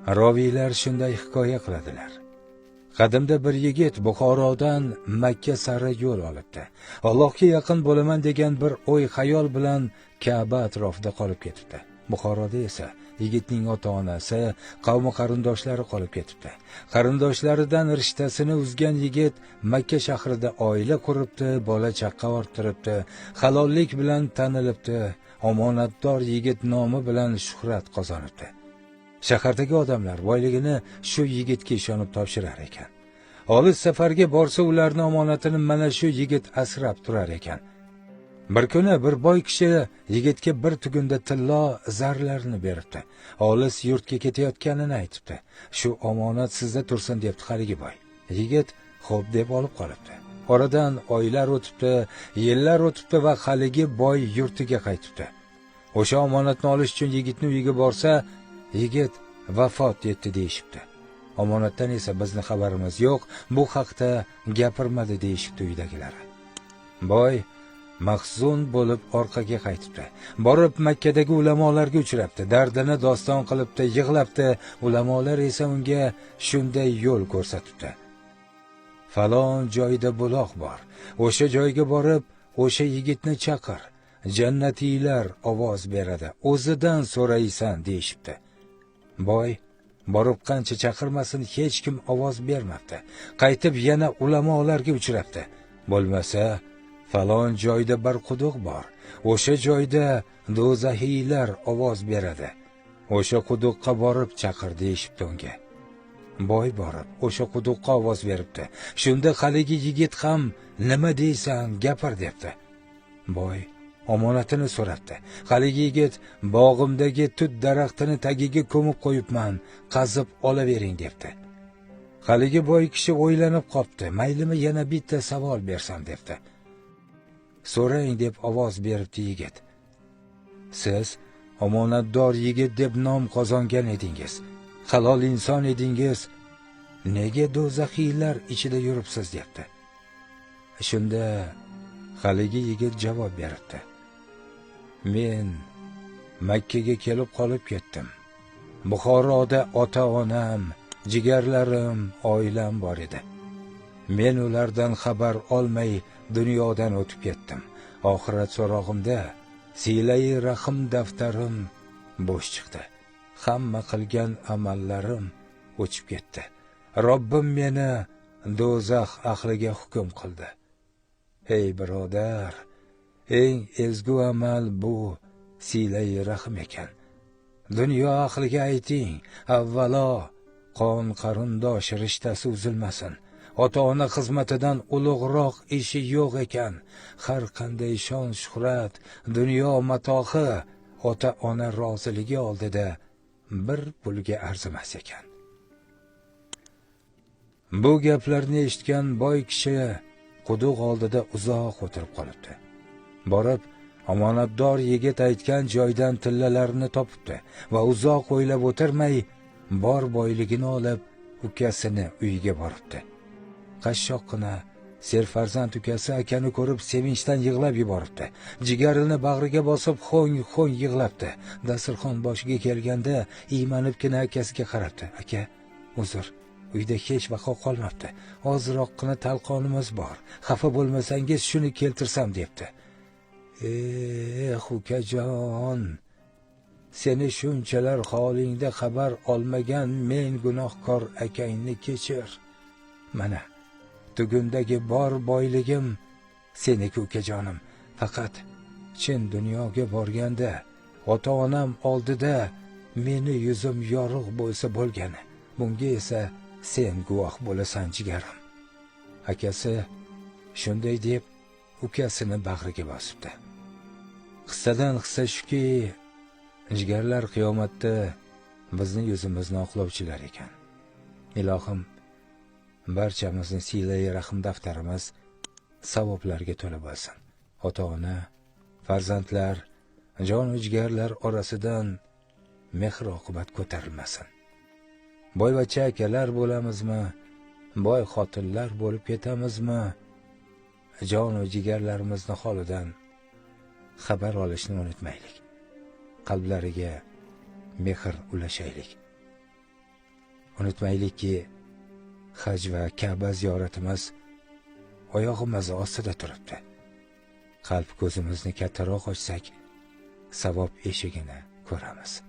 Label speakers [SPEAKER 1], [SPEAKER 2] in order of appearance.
[SPEAKER 1] Roviylar shunday hikoya qiladilar. Qadimda bir yigit Buxorodan Makka sari yo'l olibdi. Allohga yaqin bo'laman degan bir o'y xayol bilan Ka'ba atrofida qolib ketibdi. Buxoroda esa yigitning ota-onasi, qavmi qarindoshlari qolib ketibdi. Qarindoshlaridan rishtasini uzgan yigit Makka shahrida oila quribdi, bola chaqa orttiribdi, halollik bilan tanilibdi, omonatdor yigit nomi bilan shuhrat qozonibdi. Shahardagi odamlar boyligini shu yigitga ishonib topshirar ekan. Olis safarga borsa ularning omonatini mana shu yigit asrab turar ekan. Bir kuni bir boy kishi yigitga bir tugunda tillo zarlarni beribdi. Olis yurtga ketayotganini aytibdi. Shu omonat sizda tursin debdi haligi boy. Yigit xo'p deb olib qolibdi. Oradan oylar o'tibdi, yillar o'tibdi va haligi boy yurtiga qaytibdi. O'sha omonatni olish uchun yigitning uyiga borsa, yigit vafot etdi deyishibdi. Omonatdan esa bizni xabarimiz yo'q, bu haqda gapirmadi deyishibdi uydagilari. Boy mahzun bo'lib orqaga qaytibdi. Borib Makkadagi ulamolarga uchrabdi, dardini doston qilibdi, yig'labdi. Ulamolar esa unga shunday yo'l ko'rsatibdi. Falon joyda buloq bor. O'sha joyga borib, o'sha yigitni chaqir. Jannatiylar ovoz beradi. O'zidan so'raysan deyishibdi. Boy borib qancha chaqirmasin hech kim ovoz bermabdi. Qaytib yana ulamolarga uchrabdi. Bo'lmasa, falon joyda bir quduq bor. O'sha joyda do'zaxiylar ovoz beradi. O'sha quduqqa borib chaqir deyishibdi unga. Boy borib o'sha quduqqa ovoz beribdi. Shunda haligi yigit ham nima deysan, gapir debdi. Boy omonatini so'rabdi. Haligi yigit bog'imdagi tut daraxtini tagiga ko'mib qo'yibman, qazib olavering debdi. Haligi boy kishi o'ylanib qopti. Maylimi yana bitta savol bersam debdi. So'rang deb ovoz beribdi yigit. Siz omonatdor yigit deb nom qozongan edingiz. Halol inson edingiz. Nega do'zaxiylar ichida yuribsiz debdi. Shunda haligi yigit javob beribdi. Men Makkaga kelib qolib ketdim. Buxoroda ota-onam, jigarlarim, oilam bor edi. Men ulardan xabar olmay dunyodan o'tib ketdim. Oxirat so'rog'imda silai rahim daftarim bo'sh chiqdi. Hamma qilgan amallarim o'chib ketdi. Robbim meni do'zax ahliga hukm qildi. Ey birodar, eng ezgu amal bu silai rahim ekan. Dunyo ahliga ayting, avvalo qon qarindosh rishtasi uzilmasin. Ota-ona xizmatidan ulug'roq ishi yo'q ekan. Har qanday shon shuhrat, dunyo matohi ota-ona roziligi oldida bir pulga arzimas ekan. Bu gaplarni eshitgan boy kishi quduq oldida uzoq o'tirib qolibdi. Borib, omonatdor yigit aytgan joydan tillalarni topibdi va uzoq o'ylab o'tirmay bor boyligini olib ukasini uyiga boribdi. Qashshoqqina serfarzand ukasi akani ko'rib sevinchdan yig'lab yuboribdi. Jigarini bag'riga bosib xo'ng yig'labdi. Dasturxon boshiga kelganda iymanibgina akasiga qarabdi. Aka, uzr, uyda hech vaqo qolmabdi. Ozroqgina talqonimiz bor. Xafa bo'lmasangiz shuni keltirsam debdi. Ukajon, seni shunchalar holingda xabar olmagan men gunohkor akangni kechir. Mana tugundagi bor boyligim seniki ukajonim. Faqat chin dunyoga borganda ota-onam oldida meni yuzim yorug' bo'lsa bo'lgani. Bunga esa sen guvoh bo'lasan jigarim. Akasi shunday deb ukasini bag'riga bosibdi. Qissadan hissa shuki, jigarlar qiyomatda bizni yuzimizni oqlovchilar ekan. Ilohim barchamizni silai rahim daftarimiz savoblarga to'la bo'lsin. Ota-ona, farzandlar, jon jigarlar orasidan mehr oqibat ko'tarilmasin. Boyvachcha akalar bo'lamizmi, boy xotinlar bo'lib ketamizmi, jon jigarlarimizni holidan xabar olishni unutmaylik. Qalblariga mehr ulashaylik. Unutmaylikki, haj va Ka'ba ziyoratimiz oyog'imiz ostida turibdi. Qalb ko'zimizni kattaroq ochsak, savob eshigini ko'ramiz.